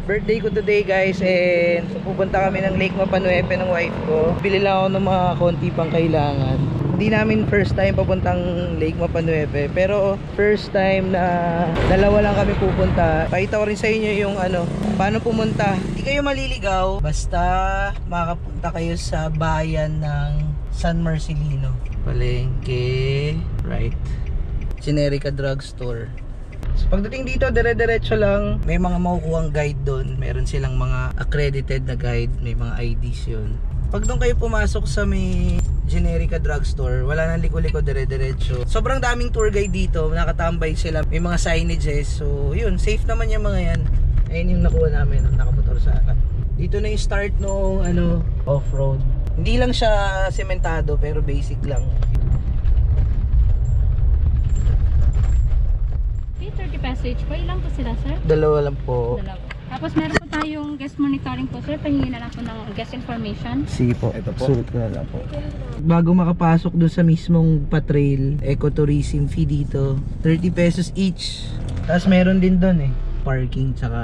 Birthday ko today guys, and so pupunta kami ng Lake Mapanuepe ng wife ko. Bili lang ako ng mga konti pang kailangan. Hindi namin first time papuntang Lake Mapanuepe, pero first time na dalawa lang kami pupunta. Pakita ko rin sa inyo yung paano pumunta. Hindi kayo maliligaw basta makapunta kayo sa bayan ng San Marcelino. Palengke, right? Generica Drugstore. So pagdating dito, dire-diretso lang. May mga makukuhang guide doon. Meron silang mga accredited na guide. May mga IDs yun. Pag doon kayo pumasok sa may Generica Drugstore, wala nang liko-liko, dire-diretso. Sobrang daming tour guide dito. Nakatambay sila. May mga signages. So yun, safe naman yung mga yan. Ayun yung nakuha namin ng nakamotor sa akin. Dito na yung start nung off-road. Hindi lang siya sementado pero basic lang. P30 passage po. Ilan po sila, sir? Dalawa lang po. Dalawa. Tapos meron po tayong guest monitoring po, sir. Pahingin na lang po ng guest information. Sige po. Ito po. Sulit ko na lang po. Bago makapasok doon sa mismong patrail, ecotourism fee dito, 30 pesos each. Tapos meron din doon parking tsaka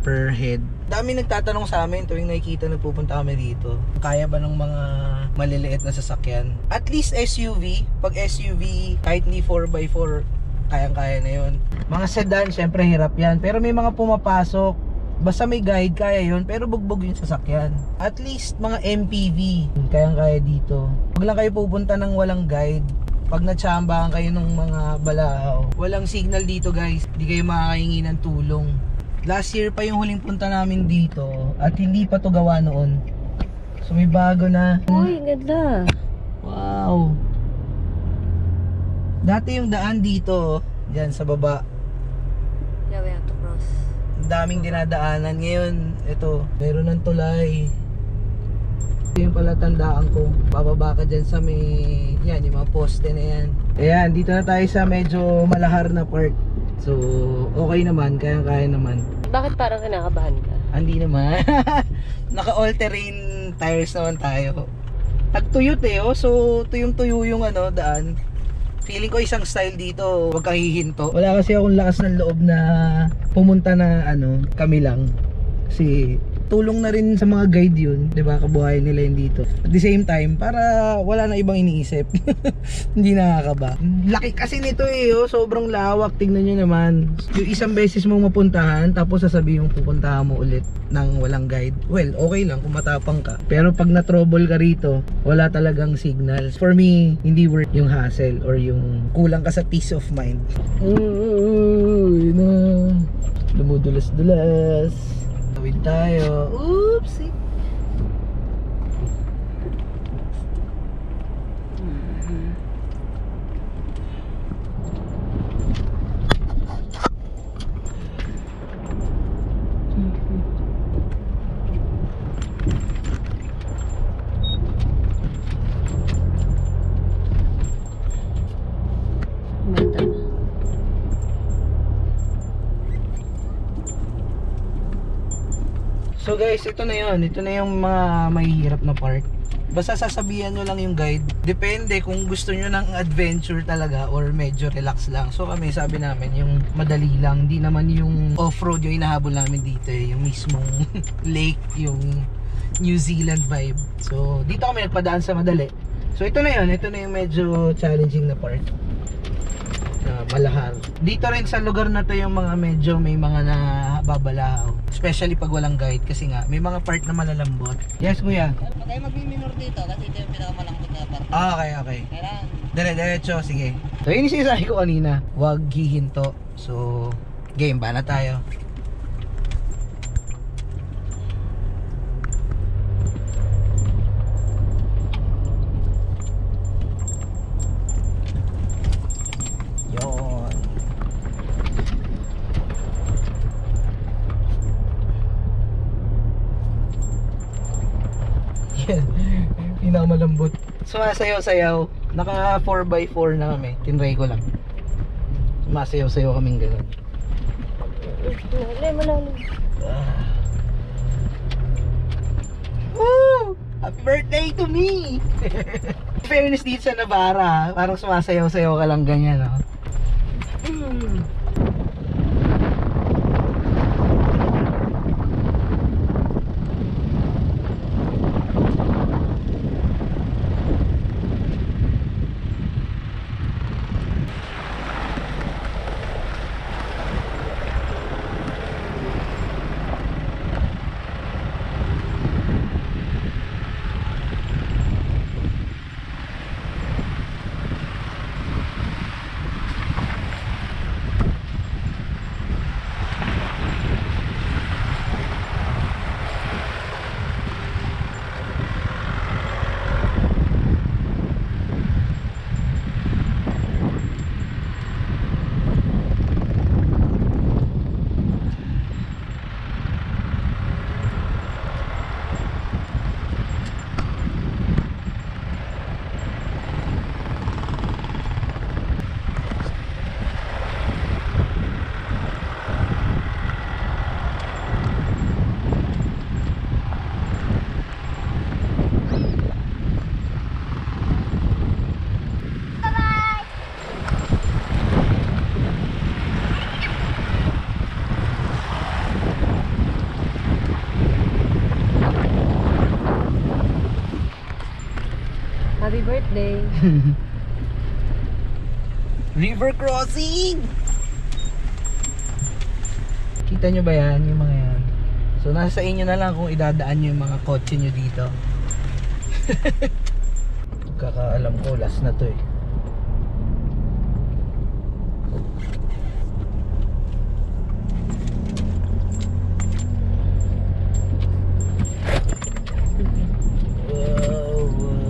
per head. Dami nagtatanong sa amin tuwing nakikita nagpupunta kami dito. Kaya ba ng mga maliliit na sasakyan? At least SUV. Pag SUV, kahit hindi 4x4, kayang-kaya na yun. Mga sedan, syempre hirap yan. Pero may mga pumapasok, basta may guide, kaya yun. Pero bugbog yung sasakyan. At least mga MPV, kayang-kaya dito. Huwag lang kayo pupunta ng walang guide. Pag natsambahan kayo ng mga balao, walang signal dito guys. Hindi kayo makakahingi ng tulong. Last year pa yung huling punta namin dito at hindi pa to gawa noon. So may bago na. Uy, ganda. Wow. Dati yung daan dito, diyan sa baba. Yeah, we have to cross. Daming dinadaanan. Ngayon, ito, meron ng tulay. Ito yung pala tandaan ko. Bababa ka dyan sa may, yan, yung mga poste na yan. Ayan, dito na tayo sa medyo malahar na part. So, okay naman, kaya naman. Bakit parang kinakabahan ka? Hindi naman. Naka-all-terrain tires naman tayo. Tagtuyot so tuyong-tuyo yung daan. Feeling ko isang style dito, wag kang hihinto. Wala kasi akong lakas ng loob na pumunta na kami lang. Kasi tulong na rin sa mga guide yun, 'di ba? Kabuhayan nila yun dito. At the same time, para wala na ibang iniisip. Hindi nakakaba. Laki kasi nito sobrang lawak. Tingnan niyo naman. Yung isang beses mong mapuntahan, tapos sasabihin mong pupuntahan mo ulit ng walang guide. Well, okay lang kung matapang ka. Pero pag na-trouble ka rito, wala talagang signals. For me, hindi worth yung hassle or yung kulang ka sa peace of mind. Dumudulas-dulas. Tawid tayo. Oopsie. So guys, ito na yun. Ito na yung mga mahihirap na part. Basta sasabihan nyo lang yung guide. Depende kung gusto nyo ng adventure talaga or medyo relax lang. So kami, sabi namin yung madali lang. Hindi naman yung off-road yung inahabol namin dito yung mismong lake, yung New Zealand vibe. So dito kami nagpadaan sa madali. So ito na yun. Ito na yung medyo challenging na part. Malahar. Dito rin sa lugar na to yung mga medyo may mga nababalaw. Especially pag walang guide kasi nga may mga part na malalambot. Yes kuya. Huwag kayo mag-minor dito kasi ito yung pinakamalambot na part. Okay. Kailangan. Diretso, sige. So yun yung sinasabi ko kanina. Huwag hihinto. So game ba na tayo? Pinakamalambot. Sumasayaw-sayaw. Naka 4x4 na kami. Tinry ko lang. Sumasayaw-sayaw kaming gano'n. Woo! Happy birthday to me! Fairness dito sa Navara, parang sumasayaw-sayaw ka lang ganyan, no? birthday. River crossing! Kita nyo ba yan? Yung mga yan. So nasa inyo na lang kung idadaan nyo yung mga kotse nyo dito. Kakaalam ko, last na to eh. Wow, wow, wow.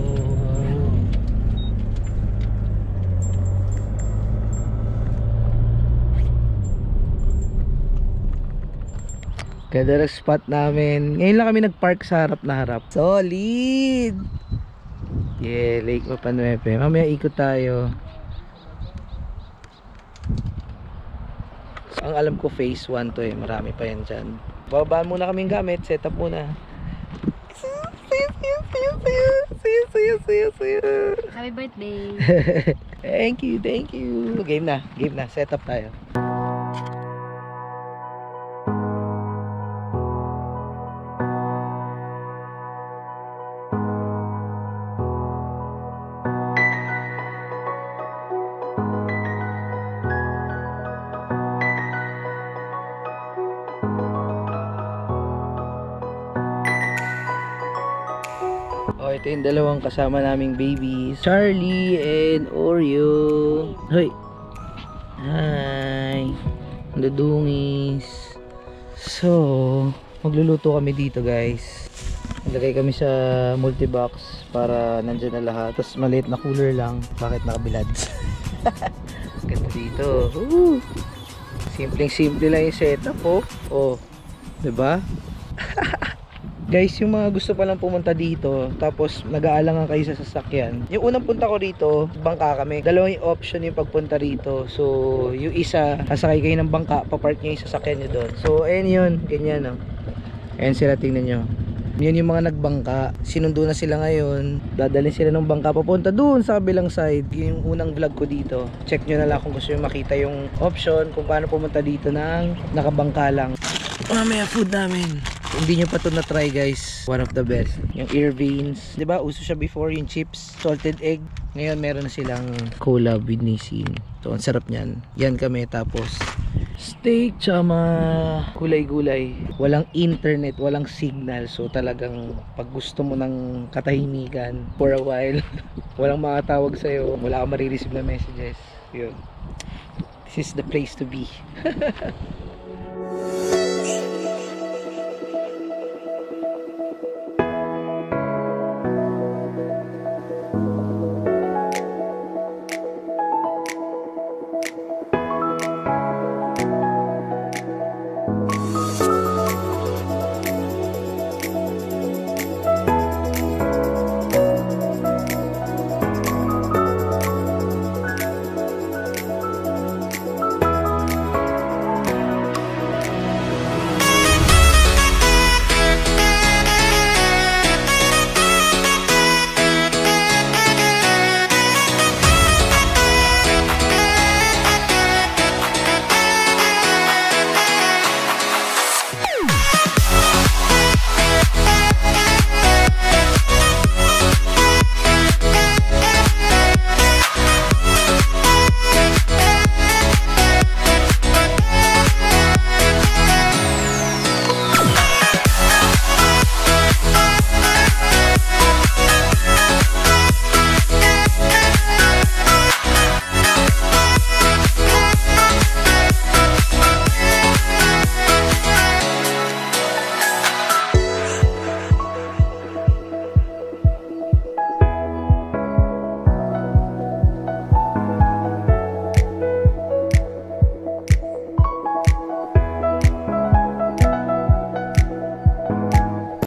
Ganda ng spot namin. Ngayon lang kami nagpark sa harap na harap. Solid! Yeah, Lake Mapanuepe. Mamaya ikot tayo. So, ang alam ko phase 1 to eh. Marami pa yan dyan. Babaan muna kaming gamit. Set up muna. Happy birthday. Thank you, thank you. Game na, game na. Set up tayo. Oh, ito yung dalawang kasama naming babies, Charlie and Oreo. Hoy. Hi. Dudungis. So, magluluto kami dito, guys. Nilagay kami sa multibox para nandyan na lahat. Tapos maliit na cooler lang. Bakit nakabilads? Ganda dito. Woo! Simpleng-simple lang yung setup, oh. Oh, 'di ba? Guys, yung mga gusto palang pumunta dito tapos nag-aalangan kayo sa sasakyan, yung unang punta ko rito, bangka kami. Dalawang yung option yung pagpunta rito. So, yung isa, sasakay kayo ng bangka, papark nyo yung sasakyan nyo doon. So, ayun yun, ganyan no. Ayan sila, tingnan nyo. Yan yung mga nagbangka, sinundo na sila ngayon. Dadalhin sila ng bangka papunta doon sa kabilang side. Yun yung unang vlog ko dito. Check nyo na lang kung gusto nyo makita yung option kung paano pumunta dito ng nakabangka lang. Mamaya food namin. Hindi nyo pa ito na-try, guys. One of the best. Yung ear veins. Diba, uso siya before yung chips, salted egg. Ngayon meron na silang collab with Nissin. So, ang sarap niyan. Yan kami. Tapos, steak, tsama, gulay-gulay. Walang internet, walang signal. So, talagang pag gusto mo ng katahimikan for a while, walang makatawag sa'yo, wala kang marireceive na messages. Yun. This is the place to be.